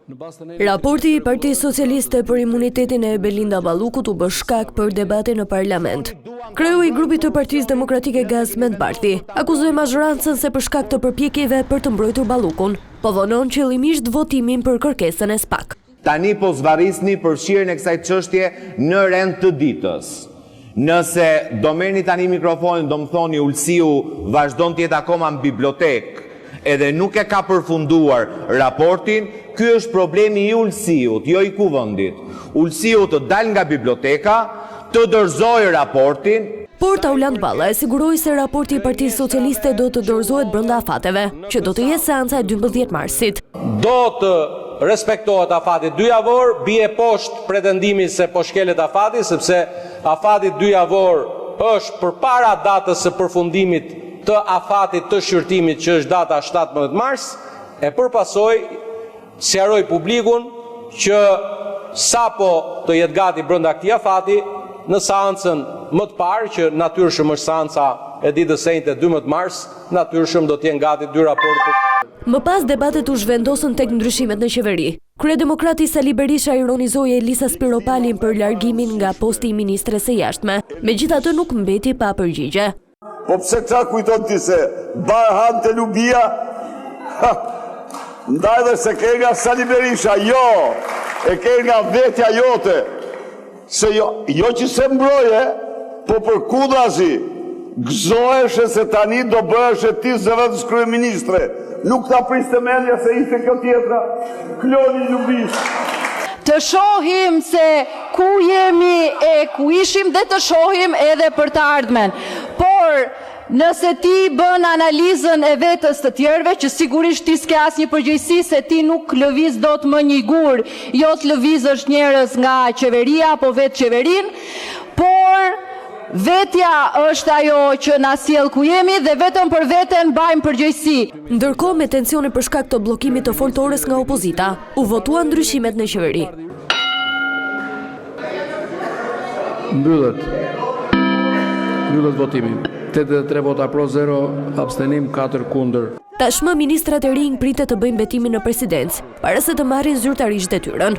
Raporti i Partisë Socialiste për imunitetin e Belinda Ballukut u bë shkak për debate në parlament. Kreu i grupit të Partisë Demokratike Gazmend Bardhi akuzoi mazhorancën se për shkak të përpjekjeve për të mbrojtur Ballukun, po vonon qëllimisht votimin për kërkesën e SPAK. Tani po zvarrisni përfshirjen e kësaj çështje në rend të ditës. Nëse do merrni tani mikrofonin, do më thoni Ulsiu vazhdon të jetë akoma në bibliotekë, edhe nuk e ka përfunduar raportin, ky është problemi i Ulsiut, jo i kuvendit. Ulsiu të dal nga biblioteka, të dorëzojë raportin. Por Tauland Balla e siguroi se raporti i Partisë Socialiste do të dorëzohet brenda afateve, që do të jetë seanca e 12 marsit. Do të respektohet afati 2 javor, bie poshtë pretendimi se po shkelet afati, sepse afati 2 javor është përpara datës së përfundimit të afatit të shqyrtimit që është data 17 mars, e përpasoj sqaroj publikun që sapo të jetë gati brenda këtij afati në seancën më të parë, që natyrshëm është seanca e ditës së njëjtë 12 mars, natyrshëm do të jenë gati 2 raporte. Më pas debatet u zhvendosën tek ndryshimet në qeveri. Kryedemokrati Sali Berisha ironizoi Elisa Spiropalin për largimin nga posti i ministres së jashtme. Megjithatë nuk mbeti pa përgjigje. Po pse qa kujton ti se Barhan të Lubia? Ndaj dhe se ke nga Sali Berisha, jo, e ke nga vetja jote. Se jo që se mbroje, po për kudrazi, gëzoheshe se tani do bëheshe ti zëvendës kryeministre. Nuk ta priste mendja se ishte kjo tjetra, kloni Lubis. Të shohim se ku jemi e ku ishim dhe të shohim edhe për të ardhmen. Por nëse ti bën analizën e vetës të tjerëve, që sigurisht ti s'ke asnjë përgjegjësi se ti nuk lëviz dot më një gur, jo të lëvizësh njerëz nga qeveria apo vetë qeverin, por vetja është ajo që na sjell ku jemi dhe vetëm për veten bajmë përgjegjësi. Ndërkohë, me tensione për shkak të bllokimit të foltores nga opozita, u votuan ndryshimet në qeveri. Mbyllet votimi. 83 vota pro, 0 abstenim, 4 kundër. Tashmë ministrat e rinj pritet të bëjnë betimin në presidencë, para se të marrin zyrtarisht detyrën.